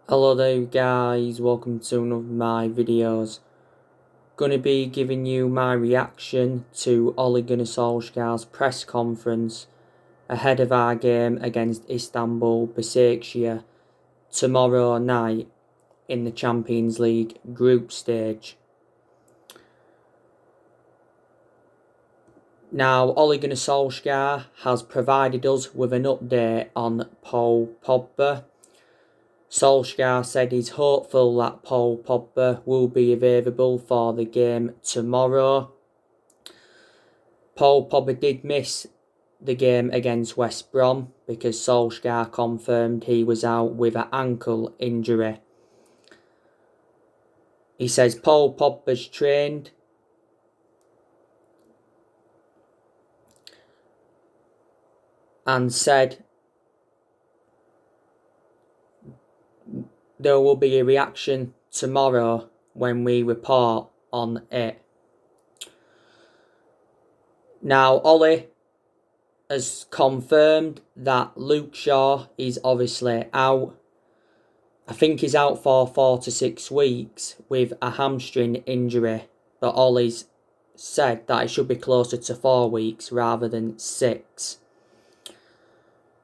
Hello there guys, welcome to one of my videos. Gonna be giving you my reaction to Ole Gunnar Solskjaer's press conference ahead of our game against Istanbul Basaksehir tomorrow night in the Champions League group stage. Now, Ole Gunnar Solskjaer has provided us with an update on Paul Pogba. Solskjaer said he's hopeful that Paul Pogba will be available for the game tomorrow. Paul Pogba did miss the game against West Brom because Solskjaer confirmed he was out with an ankle injury. He says Paul Pogba's trained and said there will be a reaction tomorrow when we report on it. Now, Ollie has confirmed that Luke Shaw is obviously out. I think he's out for 4 to 6 weeks with a hamstring injury, but Ollie's said that it should be closer to 4 weeks rather than 6.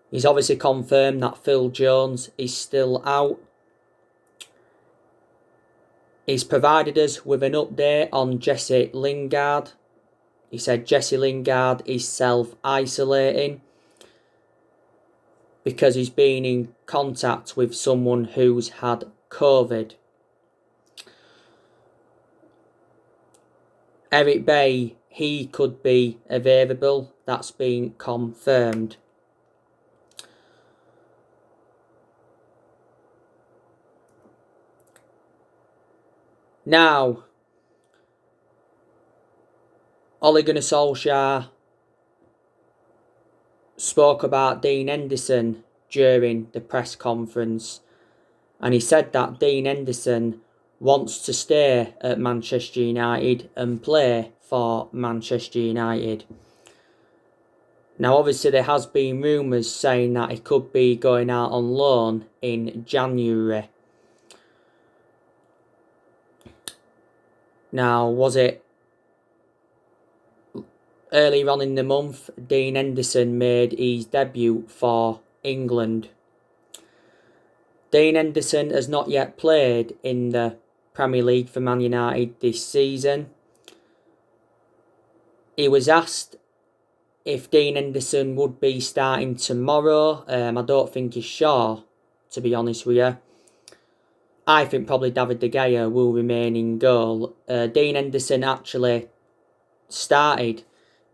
He's obviously confirmed that Phil Jones is still out. He's provided us with an update on Jesse Lingard. He said Jesse Lingard is self-isolating because he's been in contact with someone who's had COVID. Eric Bay, he could be available. That's been confirmed. Now, Ole Gunnar Solskjaer spoke about Dean Henderson during the press conference, and he said that Dean Henderson wants to stay at Manchester United and play for Manchester United. Now, obviously, there has been rumours saying that he could be going out on loan in January. Now, was it earlier on in the month, Dean Henderson made his debut for England. Dean Henderson has not yet played in the Premier League for Man United this season. He was asked if Dean Henderson would be starting tomorrow. I don't think he's sure, to be honest with you. I think probably David De Gea will remain in goal. Dean Henderson actually started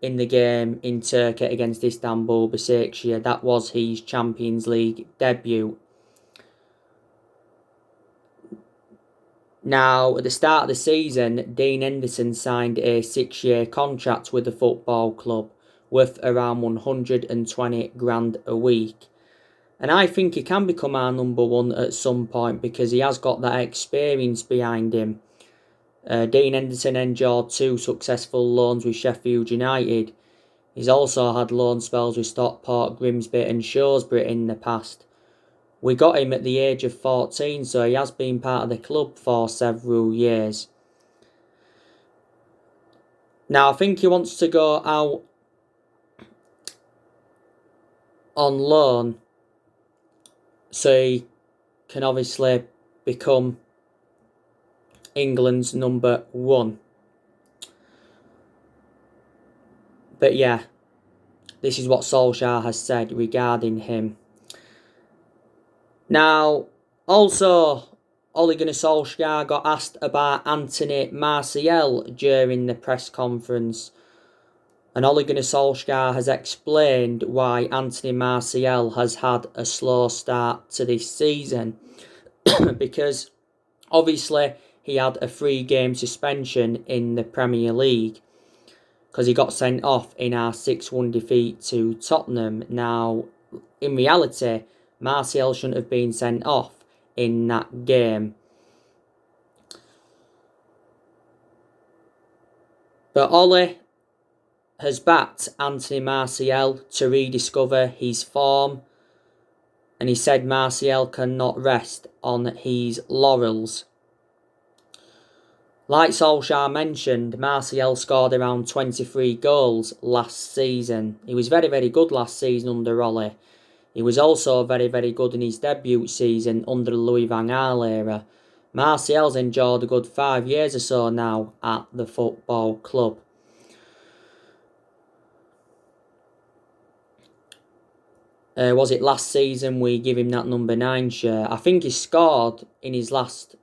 in the game in Turkey against Istanbul Basaksehir. That was his Champions League debut. Now, at the start of the season, Dean Henderson signed a 6-year contract with the football club worth around 120 grand a week. And I think he can become our number one at some point because he has got that experience behind him. Dean Henderson endured 2 successful loans with Sheffield United. He's also had loan spells with Stockport, Grimsby and Shrewsbury in the past. We got him at the age of 14, so he has been part of the club for several years. Now, I think he wants to go out on loan so he can obviously become England's number 1. But yeah, this is what Solskjaer has said regarding him. Now, also, Ole Gunnar Solskjaer got asked about Anthony Martial during the press conference. And Ole Gunnar Solskjaer has explained why Anthony Martial has had a slow start to this season. Because, obviously, he had a 3-game suspension in the Premier League because he got sent off in our 6-1 defeat to Tottenham. Now, in reality, Martial shouldn't have been sent off in that game. But Ole has backed Anthony Martial to rediscover his form, and he said Martial cannot rest on his laurels. Like Solsjaer mentioned, Martial scored around 23 goals last season. He was very, very good last season under Ollie. He was also very, very good in his debut season under the Louis van Gaal era. Martial's enjoyed a good 5 years or so now at the football club. Was it last season we give him that number 9 shirt? I think he scored in his last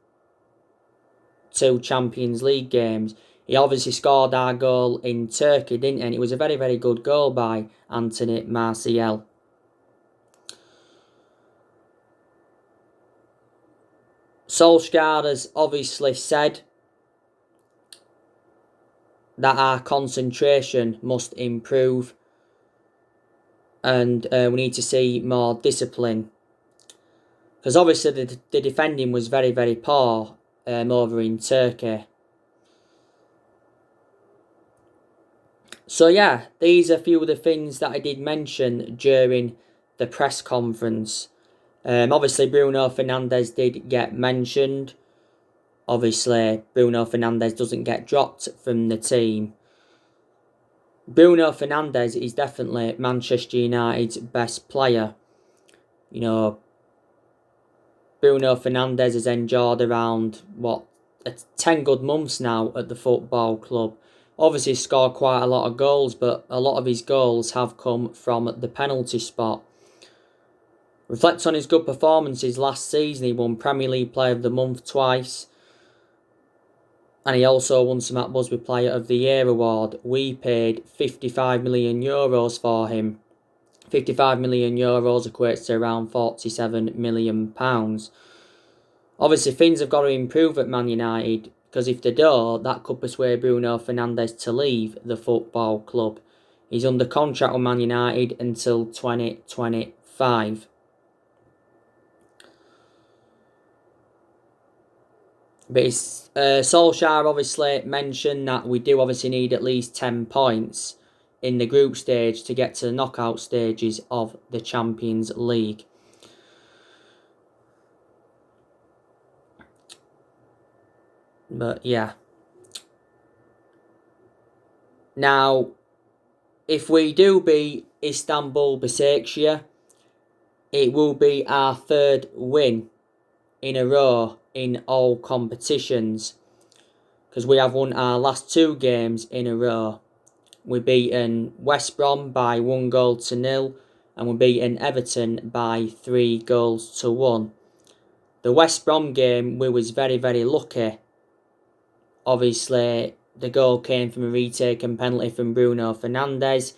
2 Champions League games. He obviously scored our goal in Turkey, didn't he? And it was a very, very good goal by Anthony Martial. Solskjaer has obviously said that our concentration must improve and we need to see more discipline. Because obviously the defending was very, very poor over in Turkey. So yeah, these are a few of the things that I did mention during the press conference. Obviously Bruno Fernandes did get mentioned. Obviously Bruno Fernandes doesn't get dropped from the team. Bruno Fernandes is definitely Manchester United's best player. You know, Bruno Fernandes has enjoyed around, 10 good months now at the football club. Obviously scored quite a lot of goals, but a lot of his goals have come from the penalty spot. Reflects on his good performances last season. He won Premier League Player of the Month twice. And he also won some at Busby Player of the Year award. We paid €55 million for him. €55 million equates to around £47 million. Obviously, things have got to improve at Man United, because if they don't, that could persuade Bruno Fernandes to leave the football club. He's under contract with Man United until 2025. But Solskjaer obviously mentioned that we do obviously need at least 10 points in the group stage to get to the knockout stages of the Champions League. But yeah. Now, if we do beat Istanbul Basaksehir, it will be our 3rd win in a row in all competitions, because we have won our last 2 games in a row. We've beaten West Brom by 1-0 and we've beaten Everton by 3-1. The West Brom game, we was very, very lucky. Obviously, the goal came from a retaken penalty from Bruno Fernandes.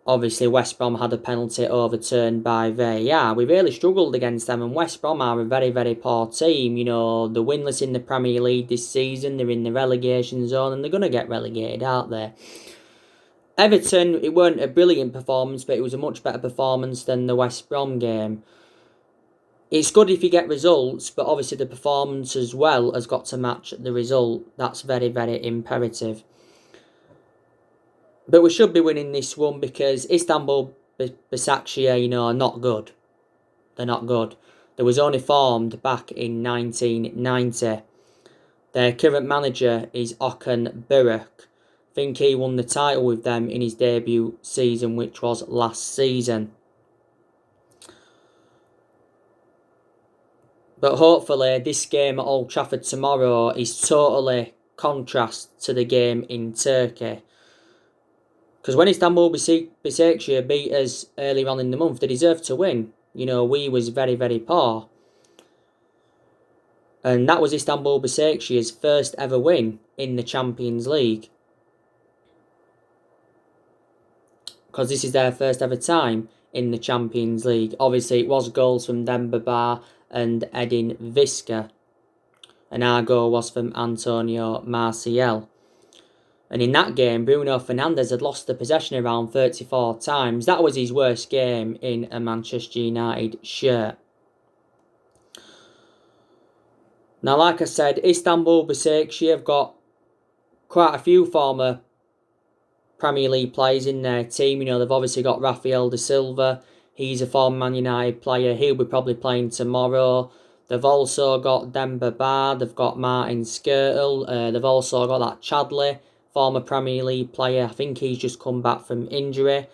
Obviously, West Brom had a penalty overturned by VAR. We really struggled against them, and West Brom are a very, very poor team. You know, they're winless in the Premier League this season. They're in the relegation zone, and they're going to get relegated, aren't they? Everton, it weren't a brilliant performance, but it was a much better performance than the West Brom game. It's good if you get results, but obviously the performance as well has got to match the result. That's very, very imperative. But we should be winning this one, because Istanbul Basaksehir, are not good. They're not good. They was only formed back in 1990. Their current manager is Okan Buruk. I think he won the title with them in his debut season, which was last season. But hopefully this game at Old Trafford tomorrow is totally contrast to the game in Turkey. Because when Istanbul Basaksehir beat us earlier on in the month, they deserved to win. We was very, very poor. And that was Istanbul Basaksehir's first ever win in the Champions League. Because this is their first ever time in the Champions League. Obviously, it was goals from Demba Ba and Edin Visca. And our goal was from Antonio Martial. And in that game, Bruno Fernandes had lost the possession around 34 times. That was his worst game in a Manchester United shirt. Now, like I said, Istanbul Basaksehir have got quite a few former Premier League players in their team. They've obviously got Rafael da Silva. He's a former Man United player. He'll be probably playing tomorrow. They've also got Demba Ba. They've got Martin Skirtle. They've also got that Chadley, former Premier League player. I think he's just come back from injury.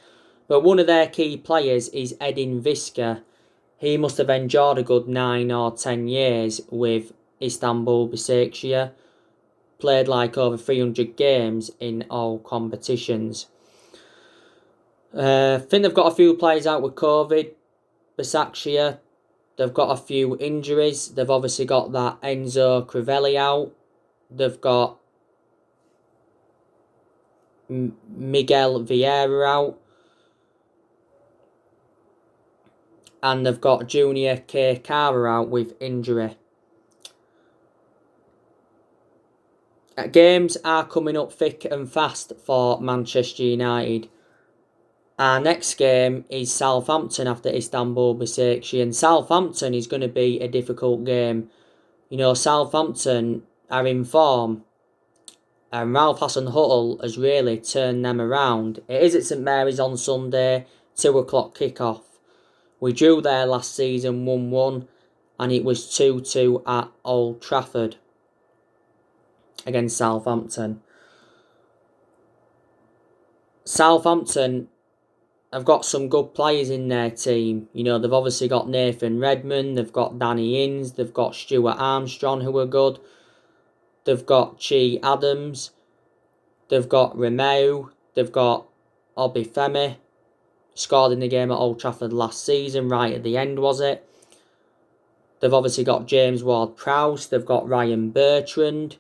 But one of their key players is Edin Visca. He must have endured a good 9 or 10 years with Istanbul Basaksehir. Played like over 300 games in all competitions. I think they've got a few players out with COVID. Basaksehir. They've got a few injuries. They've obviously got that Enzo Crivelli out. They've got Miguel Vieira out. And they've got Junior K. Kara out with injury. Games are coming up thick and fast for Manchester United. Our next game is Southampton after Istanbul Basaksehir, and Southampton is going to be a difficult game. You know, Southampton are in form, and Ralph Hasenhüttl has really turned them around. It is at St Mary's on Sunday, 2 o'clock kickoff. We drew there last season 1-1, and it was 2-2 at Old Trafford against Southampton. Southampton have got some good players in their team. You know, they've obviously got Nathan Redmond, they've got Danny Ings, they've got Stuart Armstrong, who are good. They've got Che Adams, they've got Romeu, they've got Obi Femi, scored in the game at Old Trafford last season, right at the end, was it? They've obviously got James Ward-Prowse, they've got Ryan Bertrand,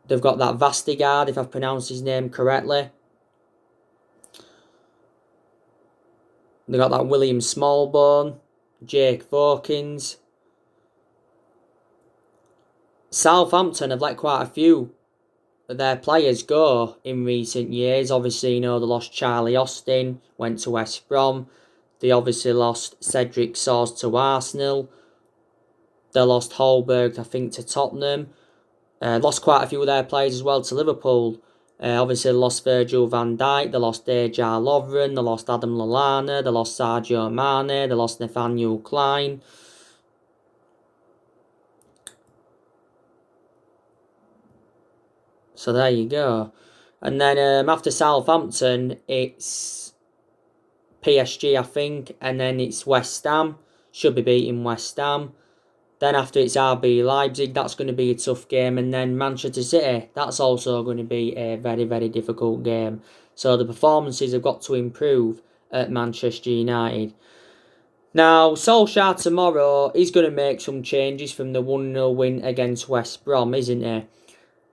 they've got that Vastigard, if I've pronounced his name correctly. They got that William Smallbone, Jake Vokins. Southampton have let quite a few of their players go in recent years. Obviously, you know, they lost Charlie Austin, went to West Brom. They obviously lost Cedric Soares to Arsenal. They lost Holberg, I think, to Tottenham. Lost quite a few of their players as well to Liverpool. Obviously, they lost Virgil van Dijk, they lost Dejan Lovren, they lost Adam Lallana, they lost Sadio Mane, they lost Nathaniel Klein. So there you go. And then after Southampton, it's PSG, I think, and then it's West Ham. Should be beating West Ham. Then after it's RB Leipzig, that's going to be a tough game. And then Manchester City, that's also going to be a very, very difficult game. So the performances have got to improve at Manchester United. Now, Solsjaer tomorrow, he's going to make some changes from the 1-0 win against West Brom, isn't he?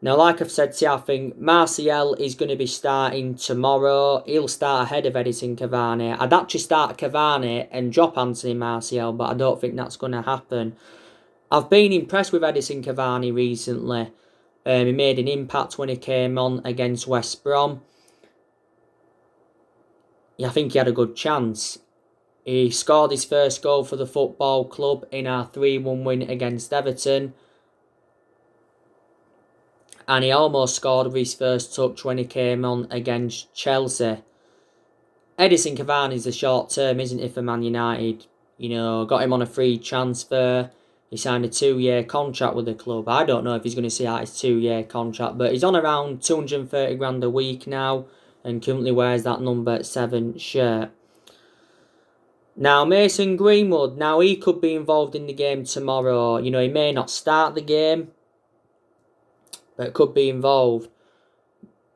Now, like I've said to you, I think Martial is going to be starting tomorrow. He'll start ahead of Edison Cavani. I'd actually start Cavani and drop Anthony Martial, but I don't think that's going to happen. I've been impressed with Edison Cavani recently. He made an impact when he came on against West Brom. I think he had a good chance. He scored his first goal for the football club in our 3-1 win against Everton. And he almost scored with his first touch when he came on against Chelsea. Edison Cavani's the short term, isn't he, for Man United? You know, got him on a free transfer. He signed a 2-year contract with the club. I don't know if he's going to see out his 2-year contract, but he's on around 230 grand a week now and currently wears that number 7 shirt. Now, Mason Greenwood, now he could be involved in the game tomorrow. You know, he may not start the game, but could be involved.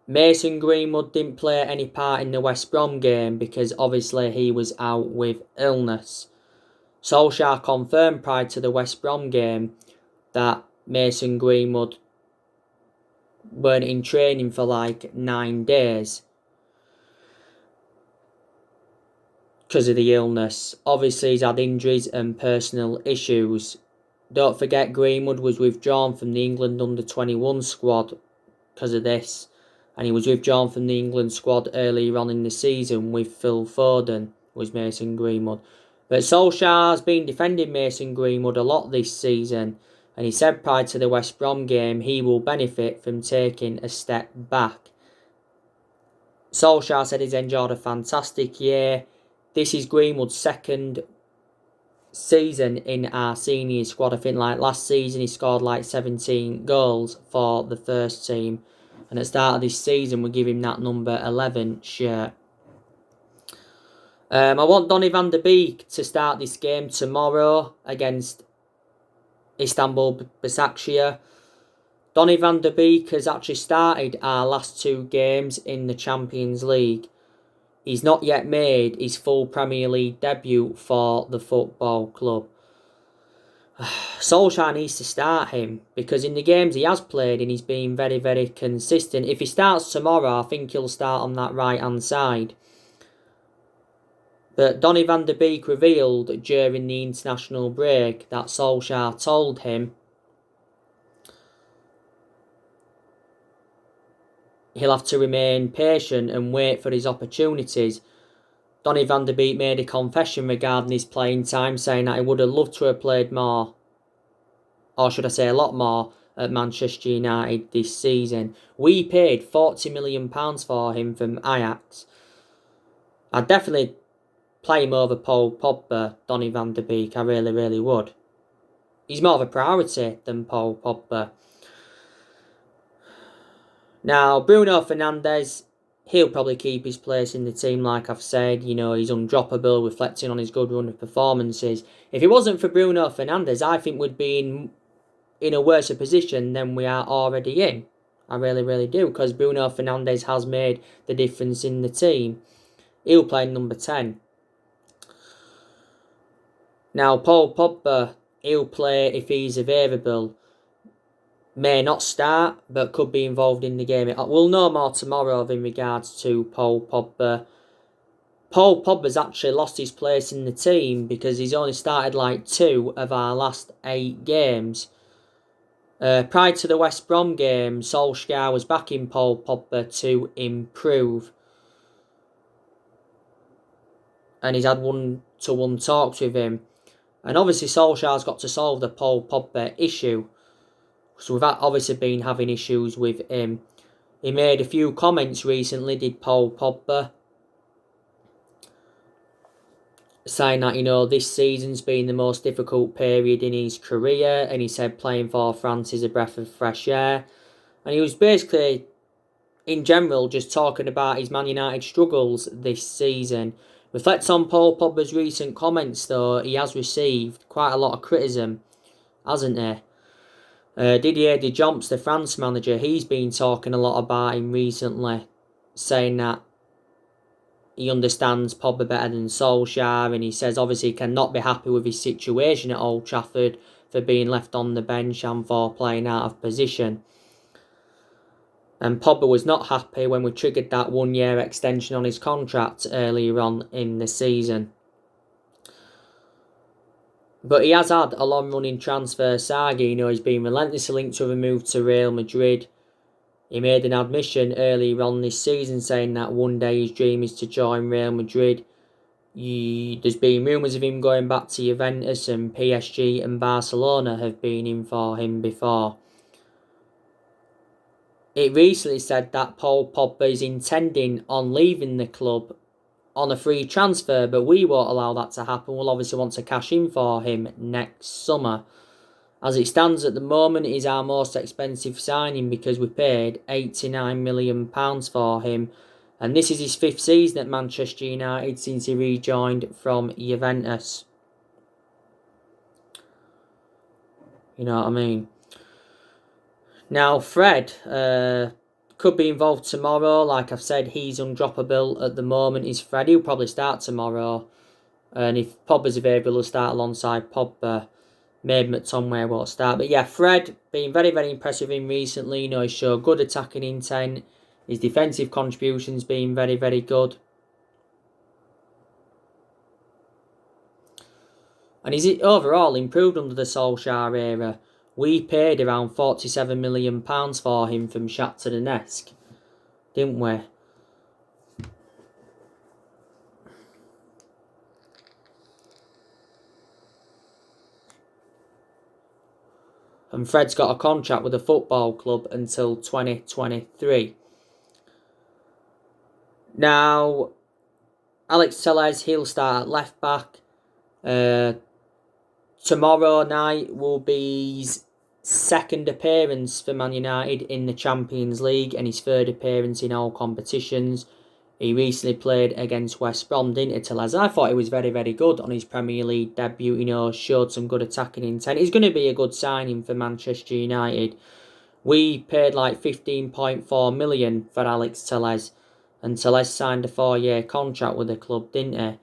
Mason Greenwood didn't play any part in the West Brom game because obviously he was out with illness. Solsjaer confirmed prior to the West Brom game that Mason Greenwood weren't in training for like 9 days because of the illness. Obviously he's had injuries and personal issues. Don't forget Greenwood was withdrawn from the England under-21 squad because of this. And he was withdrawn from the England squad earlier on in the season with Phil Foden, was Mason Greenwood. But Solskjaer's been defending Mason Greenwood a lot this season. And he said prior to the West Brom game he will benefit from taking a step back. Solskjaer said he's enjoyed a fantastic year. This is Greenwood's second season in our senior squad. I think like last season he scored like 17 goals for the first team, and at the start of this season we give him that number 11 shirt. I want Donny van der Beek to start this game tomorrow against Istanbul Basaksehir. Donny van der Beek has actually started our last 2 games in the Champions League. He's not yet made his full Premier League debut for the football club. Solsjaer needs to start him, because in the games he has played and he's been very, very consistent. If he starts tomorrow, I think he'll start on that right-hand side. But Donny van der Beek revealed during the international break that Solsjaer told him he'll have to remain patient and wait for his opportunities. Donny van der Beek made a confession regarding his playing time, saying that he would have loved to have played more, or should I say a lot more, at Manchester United this season. We paid £40 million for him from Ajax. I'd definitely play him over Paul Pogba, Donny van der Beek. I really, really would. He's more of a priority than Paul Pogba. Now, Bruno Fernandes, he'll probably keep his place in the team, like I've said. You know, he's undroppable, reflecting on his good run of performances. If it wasn't for Bruno Fernandes, I think we'd be in a worse position than we are already in. I really, really do, because Bruno Fernandes has made the difference in the team. He'll play number 10. Now, Paul Pogba, he'll play if he's available. May not start, but could be involved in the game. We'll know more tomorrow in regards to Paul Pogba. Paul Pogba's actually lost his place in the team because he's only started like 2 of our last 8 games. Prior to the West Brom game, Solsjaer was backing Paul Pogba to improve. And he's had one-to-one talks with him. And obviously Solskjaer's got to solve the Paul Pogba issue. So we've obviously been having issues with him. He made a few comments recently, did Paul Pogba, saying that, you know, this season's been the most difficult period in his career, and he said playing for France is a breath of fresh air. And he was basically, in general, just talking about his Man United struggles this season. Reflect on Paul Pogba's recent comments, though, he has received quite a lot of criticism, hasn't he? Didier Deschamps, the France manager, he's been talking a lot about him recently, saying that he understands Pogba better than Solskjaer, and he says obviously he cannot be happy with his situation at Old Trafford for being left on the bench and for playing out of position. And Pogba was not happy when we triggered that 1-year extension on his contract earlier on in the season. But he has had a long-running transfer saga. You know, he's been relentlessly linked to a move to Real Madrid. He made an admission earlier on this season saying that one day his dream is to join Real Madrid. There's been rumours of him going back to Juventus, and PSG and Barcelona have been in for him before. It recently said that Paul Pogba is intending on leaving the club on a free transfer, but we won't allow that to happen. We'll obviously want to cash in for him next summer. As it stands at the moment, he's our most expensive signing because we paid £89 million for him. And this is his 5th season at Manchester United since he rejoined from Juventus. You know what I mean? Now, Fred could be involved tomorrow. Like I've said, he's undroppable at the moment. He's Fred. He'll probably start tomorrow. And if Pogba's available, he'll start alongside Pogba. Maybe McTominay won't start. But yeah, Fred, been very, very impressive with him recently. You know, he's showed good attacking intent. His defensive contributions been very, very good. And he's overall improved under the Solskjaer era. We paid around £47 million for him from Shakhtar Donetsk, didn't we? And Fred's got a contract with the football club until 2023. Now, Alex Telles, he'll start at left back. Tomorrow night will be his second appearance for Man United in the Champions League and his third appearance in all competitions. He recently played against West Brom, didn't he, Telles? I thought he was very, very good on his Premier League debut. Showed some good attacking intent. He's going to be a good signing for Manchester United. We paid like 15.4 million for Alex Telles, and Telles signed a 4-year contract with the club, didn't he?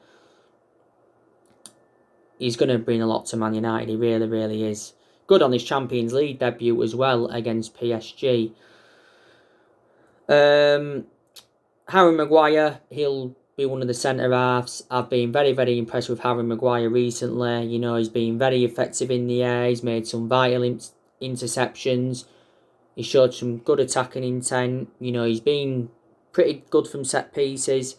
He's going to bring a lot to Man United. He really, really is. Good on his Champions League debut as well against PSG. Harry Maguire, he'll be one of the centre-halves. I've been very, very impressed with Harry Maguire recently. He's been very effective in the air. He's made some vital interceptions. He showed some good attacking intent. He's been pretty good from set pieces.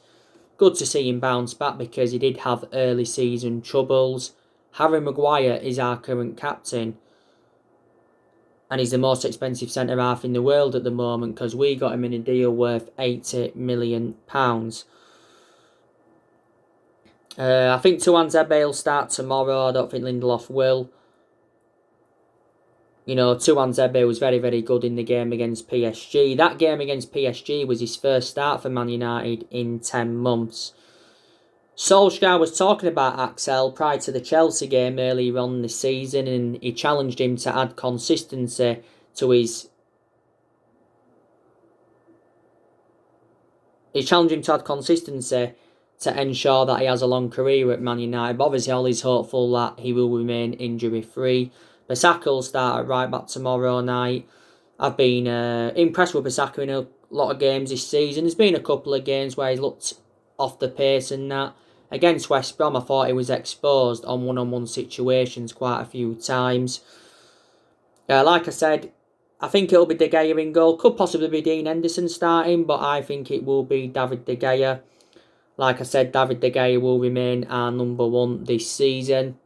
Good to see him bounce back because he did have early season troubles. Harry Maguire is our current captain. And he's the most expensive centre-half in the world at the moment because we got him in a deal worth £80 million. I think Tuanzebe will start tomorrow. I don't think Lindelof will. Tuanzebe was very, very good in the game against PSG. That game against PSG was his first start for Man United in 10 months. Solsjaer was talking about Axel prior to the Chelsea game earlier on this season, and he challenged him to add consistency to his... He challenged him to add consistency to ensure that he has a long career at Man United. But obviously, all is hopeful that he will remain injury-free. Basaksehir will start at right back tomorrow night. I've been impressed with Basaksehir in a lot of games this season. There's been a couple of games where he's looked off the pace and that. Against West Brom, I thought he was exposed on one-on-one situations quite a few times. Like I said, I think it'll be De Gea in goal. Could possibly be Dean Henderson starting, but I think it will be David De Gea. Like I said, David De Gea will remain our number one this season.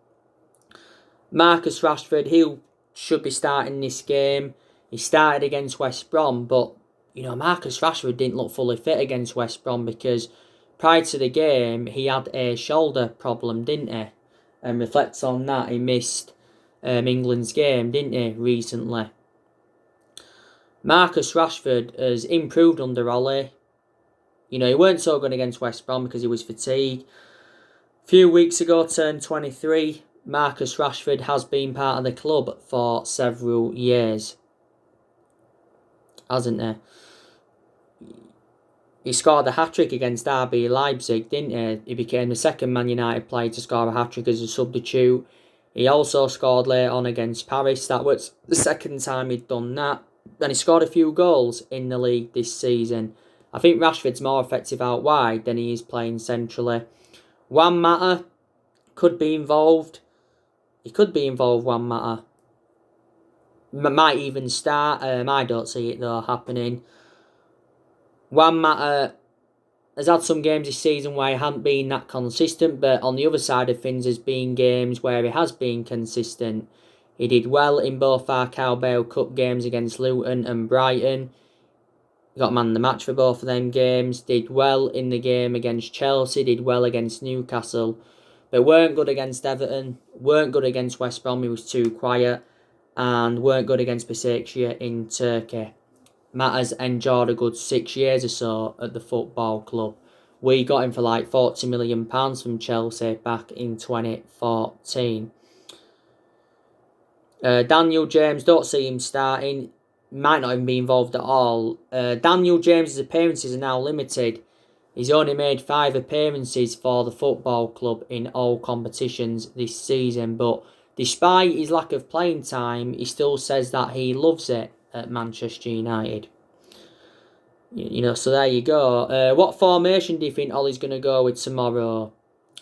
Marcus Rashford, he should be starting this game. He started against West Brom, but, Marcus Rashford didn't look fully fit against West Brom because prior to the game, he had a shoulder problem, didn't he? And reflects on that, he missed England's game, didn't he, recently? Marcus Rashford has improved under Ollie. He weren't so good against West Brom because he was fatigued. A few weeks ago, turned 23. Marcus Rashford has been part of the club for several years, hasn't he? He scored a hat-trick against RB Leipzig, didn't he? He became the second Man United player to score a hat-trick as a substitute. He also scored later on against Paris. That was the second time he'd done that. Then he scored a few goals in the league this season. I think Rashford's more effective out wide than he is playing centrally. Juan Mata could be involved. He could be involved, Juan Mata. Might even start. I don't see it though happening. Juan Mata has had some games this season where he hasn't been that consistent, but on the other side of things there's been games where he has been consistent. He did well in both our Carabao Cup games against Luton and Brighton. He got man of the match for both of them games. Did well in the game against Chelsea. Did well against Newcastle. But weren't good against Everton. Weren't good against West Brom. He was too quiet. And weren't good against Basaksehir in Turkey. Matt has enjoyed a good 6 years or so at the football club. We got him for like £40 million from Chelsea back in 2014. Daniel James, don't see him starting. Might not even be involved at all. Daniel James's appearances are now limited. He's only made 5 appearances for the football club in all competitions this season. But despite his lack of playing time, he still says that he loves it at Manchester United. So there you go. What formation do you think Ollie's going to go with tomorrow?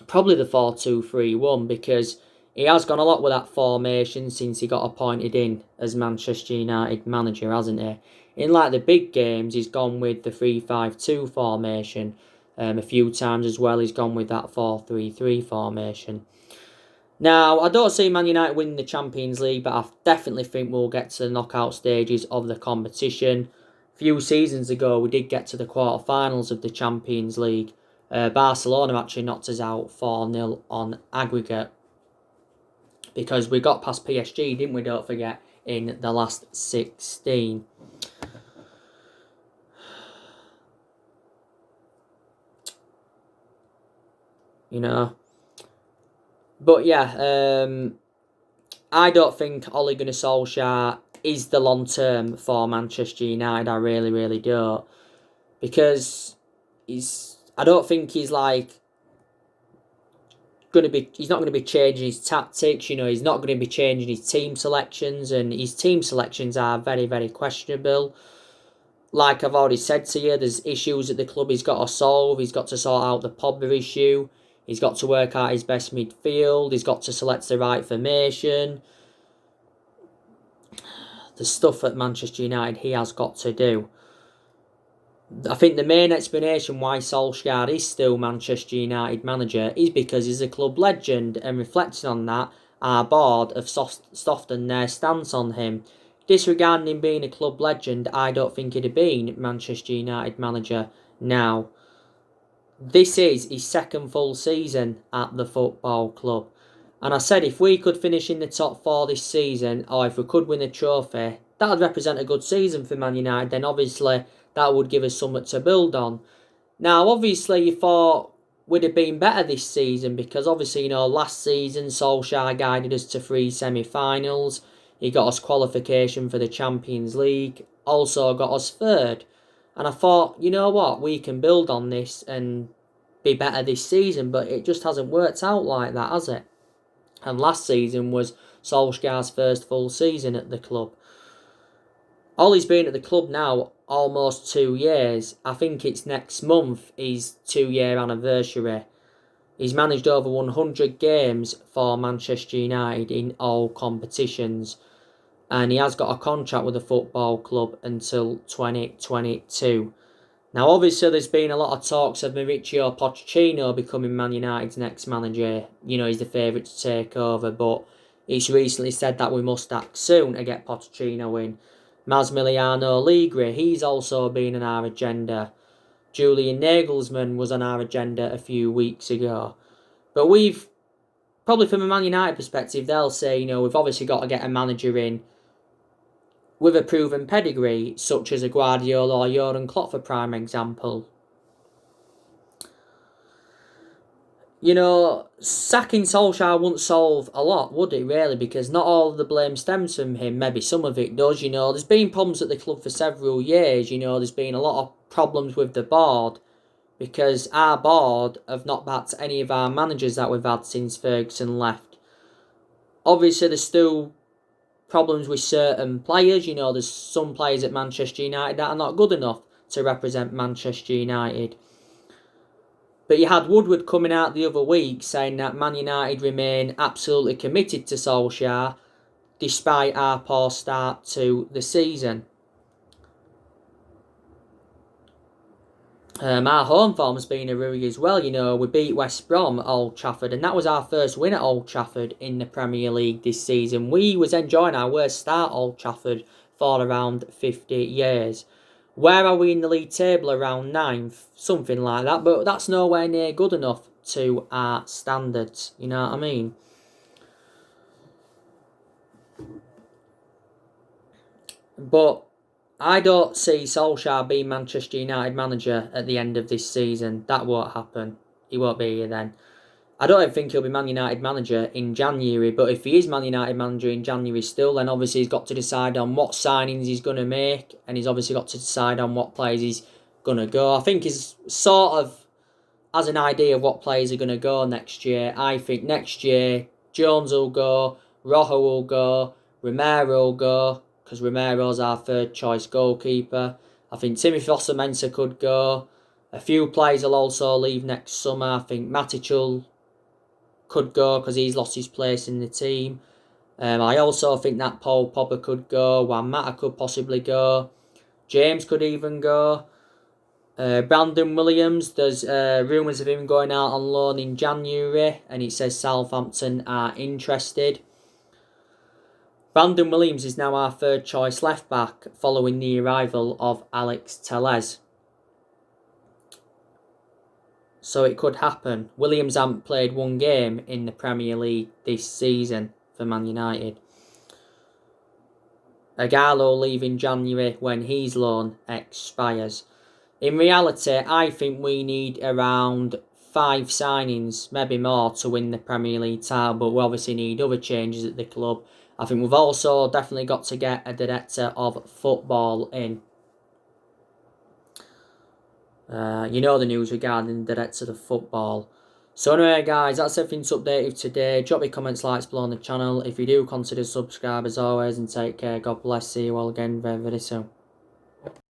Probably the 4-2-3-1 because he has gone a lot with that formation since he got appointed in as Manchester United manager, hasn't he? In like the big games, he's gone with the 3-5-2 formation. A few times as well, he's gone with that 4-3-3 formation. Now, I don't see Man United winning the Champions League, but I definitely think we'll get to the knockout stages of the competition. A few seasons ago, we did get to the quarterfinals of the Champions League. Barcelona actually knocked us out 4-0 on aggregate, because we got past PSG, didn't we, don't forget, in the last 16. You know. But yeah, I don't think Ole Gunnar Solskjaer is the long term for Manchester United. I really, really don't. Because I don't think he's like he's not going to be changing his tactics, you know, he's not going to be changing his team selections, and his team selections are very, very questionable. Like I've already said to you, there's issues at the club he's got to solve. He's got to sort out the Pogba issue. He's got to work out his best midfield. He's got to select the right formation. The stuff at Manchester United he has got to do. I think the main explanation why Solskjaer is still Manchester United manager is because he's a club legend, and reflecting on that, our board have softened their stance on him. Disregarding him being a club legend, I don't think he'd have been Manchester United manager now. This is his second full season at the football club. And I said if we could finish in the top 4 this season, or if we could win a trophy, that would represent a good season for Man United. Then obviously that would give us something to build on. Now, obviously, you thought we'd have been better this season, because obviously, you know, last season Solskjaer guided us to 3 semi-finals. He got us qualification for the Champions League. Also got us 3rd. And I thought, you know what, we can build on this and be better this season. But it just hasn't worked out like that, has it? And last season was Solskjaer's first full season at the club. Ollie's been at the club now almost 2 years. I think it's next month his 2-year anniversary. He's managed over 100 games for Manchester United in all competitions. And he has got a contract with the football club until 2022. Now, obviously, there's been a lot of talks of Mauricio Pochettino becoming Man United's next manager. You know, he's the favourite to take over, but it's recently said that we must act soon to get Pochettino in. Massimiliano Allegri, he's also been on our agenda. Julian Nagelsmann was on our agenda a few weeks ago. But we've, probably from a Man United perspective, they'll say, you know, we've obviously got to get a manager in with a proven pedigree, such as a Guardiola or Jurgen Klopp for prime example. You know, sacking Solskjaer wouldn't solve a lot, would it really? Because not all of the blame stems from him. Maybe some of it does, you know. There's been problems at the club for several years, you know. There's been a lot of problems with the board, because our board have not backed any of our managers that we've had since Ferguson left. Obviously, there's still problems with certain players. You know, there's some players at Manchester United that are not good enough to represent Manchester United. But you had Woodward coming out the other week saying that Man United remain absolutely committed to Solskjaer despite our poor start to the season. Our home form has been a worry as well. You know, we beat West Brom at Old Trafford, and that was our first win at Old Trafford in the Premier League this season. We was enjoying our worst start at Old Trafford for around 50 years. Where are we in the league table? Around 9th, something like that. But that's nowhere near good enough to our standards. You know what I mean? But I don't see Solskjaer being Manchester United manager at the end of this season. That won't happen. He won't be here then. I don't even think he'll be Man United manager in January, but if he is Man United manager in January still, then obviously he's got to decide on what signings he's going to make, and he's obviously got to decide on what players he's going to go. I think he's sort of has an idea of what players are going to go next year. I think next year Jones will go, Rojo will go, Romero will go, because Romero's our 3rd choice goalkeeper. I think Timothy Fosu-Mensah could go. A few players will also leave next summer. I think Matic could go because he's lost his place in the team. I also think that Paul Pogba could go. Juan Mata could possibly go. James could even go. Brandon Williams, there's rumours of him going out on loan in January, and it says Southampton are interested. Brandon Williams is now our 3rd choice left back following the arrival of Alex Telles. So it could happen. Williams hasn't played one game in the Premier League this season for Man United. Ighalo leaving January when his loan expires. In reality, I think we need around 5 signings, maybe more, to win the Premier League title, but we obviously need other changes at the club. I think we've also definitely got to get a director of football in. You know the news regarding the director of football. So anyway guys, that's everything to update you today. Drop your comments, likes below on the channel. If you do, consider subscribe as always, and take care. God bless. See you all again very, very soon.